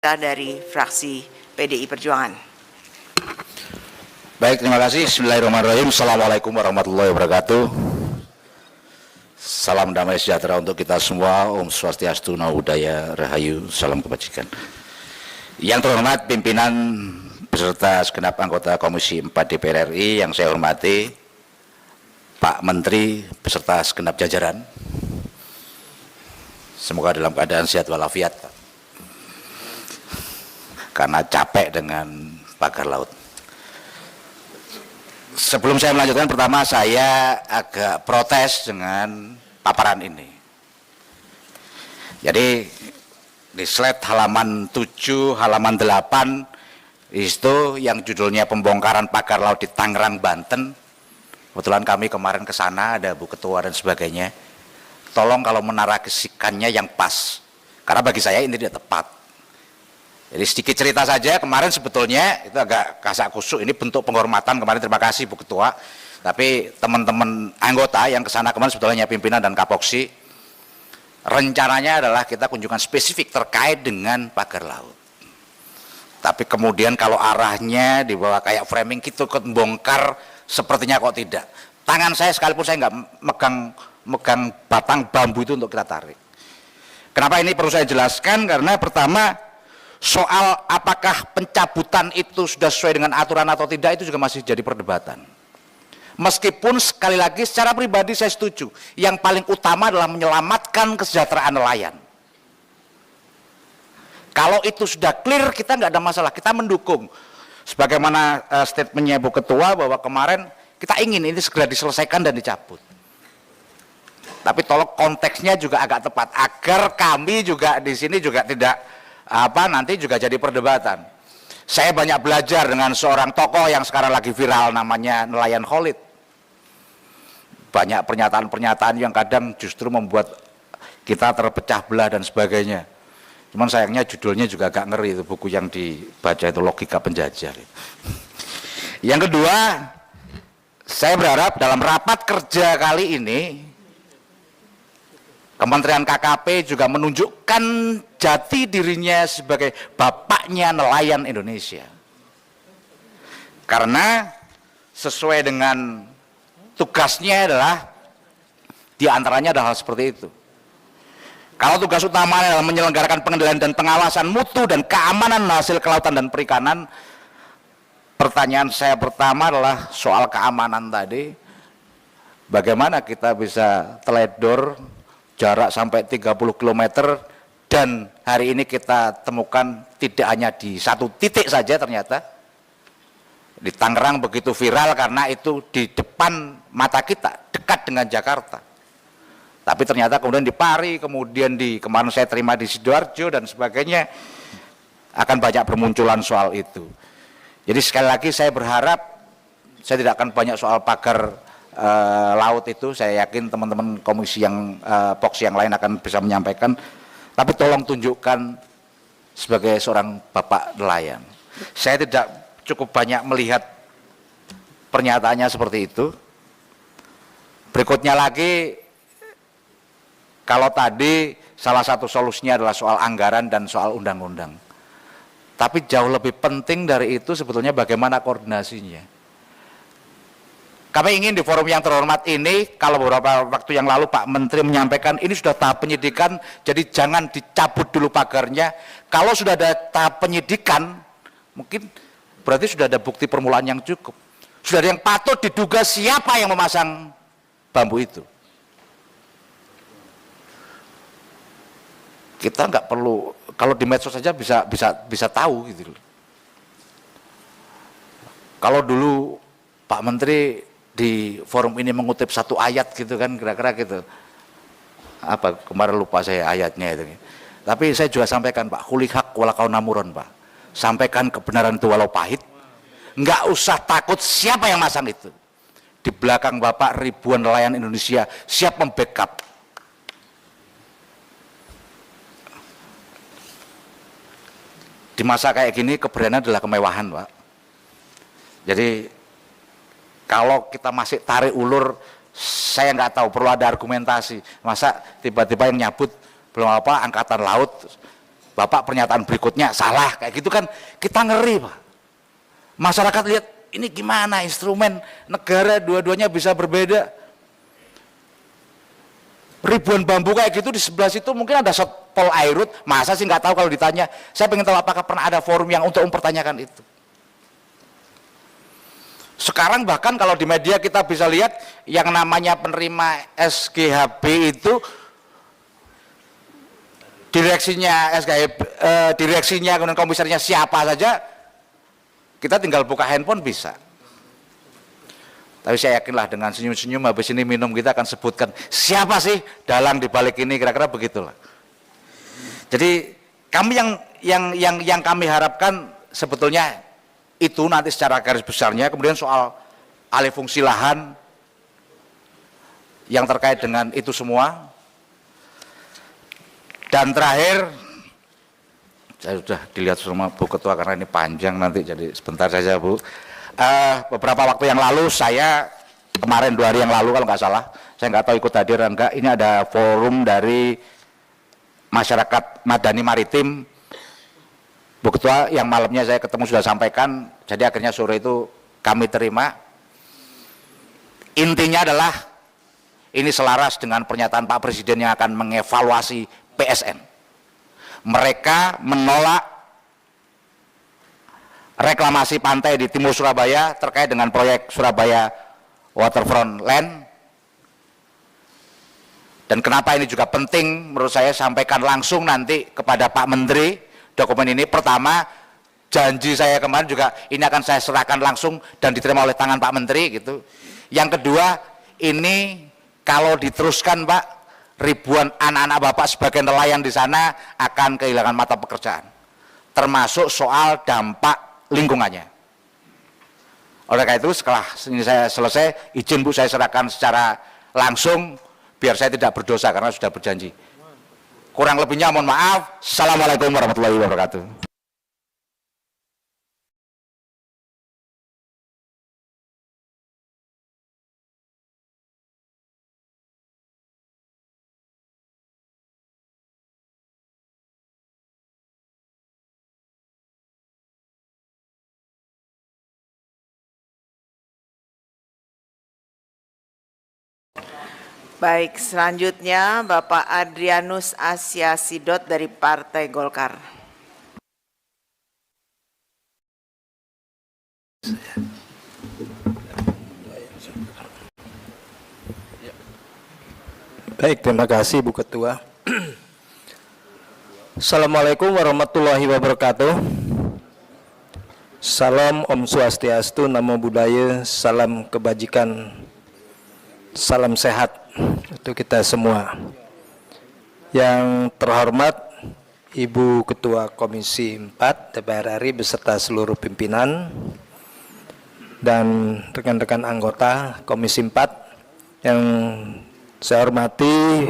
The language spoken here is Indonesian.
dari fraksi PDI Perjuangan. Baik, terima kasih. Bismillahirrahmanirrahim. Assalamualaikum warahmatullahi wabarakatuh. Salam damai sejahtera untuk kita semua. Om Swastiastu, Namo Buddhaya, Rahayu, salam kebajikan. Yang terhormat pimpinan beserta segenap anggota Komisi 4 DPR RI yang saya hormati, Pak Menteri beserta segenap jajaran. Semoga dalam keadaan sehat walafiat, Pak. Karena capek dengan pagar laut. Sebelum saya melanjutkan, pertama saya agak protes dengan paparan ini. Jadi di slide halaman 7, halaman 8 itu yang judulnya pembongkaran pagar laut di Tangerang, Banten. Kebetulan kami kemarin ke sana, ada Bu Ketua dan sebagainya. Tolong kalau menarasikannya yang pas, karena bagi saya ini tidak tepat. Jadi sedikit cerita saja, kemarin sebetulnya itu agak kasak kusuk, ini bentuk penghormatan kemarin, terima kasih Bu Ketua. Tapi teman-teman anggota yang kesana kemarin sebetulnya pimpinan dan Kapoksi, rencananya adalah kita kunjungan spesifik terkait dengan pagar laut. Tapi kemudian kalau arahnya dibawa kayak framing gitu, bongkar, sepertinya kok tidak. Tangan saya sekalipun saya nggak megang batang bambu itu untuk kita tarik. Kenapa ini perlu saya jelaskan? Karena pertama, soal apakah pencabutan itu sudah sesuai dengan aturan atau tidak itu juga masih jadi perdebatan. Meskipun sekali lagi secara pribadi saya setuju, yang paling utama adalah menyelamatkan kesejahteraan nelayan. Kalau itu sudah clear, kita nggak ada masalah, kita mendukung. Sebagaimana statementnya Bu Ketua bahwa kemarin kita ingin ini segera diselesaikan dan dicabut. Tapi tolong konteksnya juga agak tepat agar kami juga di sini juga tidak nanti juga jadi perdebatan. Saya banyak belajar dengan seorang tokoh yang sekarang lagi viral, namanya Nelayan Khalid. Banyak pernyataan-pernyataan yang kadang justru membuat kita terpecah belah dan sebagainya. Cuman sayangnya judulnya juga agak ngeri, itu buku yang dibaca itu Logika Penjajah. Yang kedua, saya berharap dalam rapat kerja kali ini Kementerian KKP juga menunjukkan jati dirinya sebagai bapaknya nelayan Indonesia. Karena sesuai dengan tugasnya adalah diantaranya adalah hal seperti itu. Kalau tugas utamanya adalah menyelenggarakan pengendalian dan pengawasan mutu dan keamanan hasil kelautan dan perikanan, pertanyaan saya pertama adalah soal keamanan tadi. Bagaimana kita bisa teledor jarak sampai 30 km dan hari ini kita temukan tidak hanya di satu titik saja, ternyata di Tangerang begitu viral karena itu di depan mata kita, dekat dengan Jakarta. Tapi ternyata kemudian di Pari, kemudian kemarin saya terima di Sidoarjo dan sebagainya, akan banyak bermunculan soal itu. Jadi sekali lagi saya berharap, saya tidak akan banyak soal pagar laut itu, saya yakin teman-teman komisi yang Poksi yang lain akan bisa menyampaikan, tapi tolong tunjukkan sebagai seorang bapak nelayan. Saya tidak cukup banyak melihat pernyataannya seperti itu. Berikutnya lagi, kalau tadi salah satu solusinya adalah soal anggaran dan soal undang-undang, tapi jauh lebih penting dari itu sebetulnya bagaimana koordinasinya. Kami ingin di forum yang terhormat ini, kalau beberapa waktu yang lalu Pak Menteri menyampaikan ini sudah tahap penyidikan, jadi jangan dicabut dulu pagarnya. Kalau sudah ada tahap penyidikan, mungkin berarti sudah ada bukti permulaan yang cukup. Sudah ada yang patut diduga siapa yang memasang bambu itu. Kita nggak perlu, kalau di medsos saja bisa tahu gitu. Kalau dulu Pak Menteri di forum ini mengutip satu ayat gitu kan, kira-kira gitu. Apa kemarin lupa saya ayatnya itu. Tapi saya juga sampaikan, Pak, kulihak walakau namuron, Pak. Sampaikan kebenaran itu walau pahit. Nggak usah takut siapa yang masang itu. Di belakang Bapak ribuan nelayan Indonesia siap membackup. Di masa kayak gini keberanian adalah kemewahan, Pak. Jadi kalau kita masih tarik ulur, saya nggak tahu, perlu ada argumentasi. Masa tiba-tiba yang nyabut belum apa angkatan laut, Bapak pernyataan berikutnya salah, kayak gitu kan kita ngeri Pak. Masyarakat lihat ini gimana instrumen negara dua-duanya bisa berbeda. Ribuan bambu kayak gitu di sebelah situ mungkin ada Pol Airut, masa sih nggak tahu kalau ditanya. Saya pengen tahu apakah pernah ada forum yang untuk mempertanyakan itu. Sekarang bahkan kalau di media kita bisa lihat yang namanya penerima SGHB itu direksinya direksinya kemudian komisarnya siapa saja, kita tinggal buka handphone bisa. Tapi saya yakinlah dengan senyum-senyum habis ini minum kita akan sebutkan siapa sih dalang di balik ini, kira-kira begitulah. Jadi kami yang kami harapkan sebetulnya itu nanti secara garis besarnya, kemudian soal alih fungsi lahan yang terkait dengan itu semua. Dan terakhir, saya sudah dilihat sama Bu Ketua karena ini panjang nanti, jadi sebentar saja Bu. Beberapa waktu yang lalu saya, kemarin 2 hari yang lalu kalau nggak salah, saya nggak tahu ikut hadir enggak, ini ada forum dari masyarakat Madani Maritim. Bu Ketua, yang malamnya saya ketemu sudah sampaikan, jadi akhirnya sore itu kami terima. Intinya adalah ini selaras dengan pernyataan Pak Presiden yang akan mengevaluasi PSN. Mereka menolak reklamasi pantai di timur Surabaya terkait dengan proyek Surabaya Waterfront Land. Dan kenapa ini juga penting menurut saya sampaikan langsung nanti kepada Pak Menteri dokumen ini. Pertama, janji saya kemarin juga ini akan saya serahkan langsung dan diterima oleh tangan Pak Menteri gitu. Yang kedua, ini kalau diteruskan Pak, ribuan anak-anak Bapak sebagai nelayan di sana akan kehilangan mata pekerjaan, termasuk soal dampak lingkungannya. Oleh karena itu setelah ini saya selesai, izin Bu saya serahkan secara langsung biar saya tidak berdosa karena sudah berjanji. Kurang lebihnya mohon maaf. Assalamualaikum warahmatullahi wabarakatuh. Baik, selanjutnya Bapak Adrianus Asia Sidot dari Partai Golkar. Baik, terima kasih Bu Ketua. Assalamualaikum warahmatullahi wabarakatuh. Salam Om Swastiastu, Namo Buddhaya, salam kebajikan, salam sehat untuk kita semua. Yang terhormat Ibu Ketua Komisi 4 DPR RI beserta seluruh pimpinan dan rekan-rekan anggota Komisi 4 yang saya hormati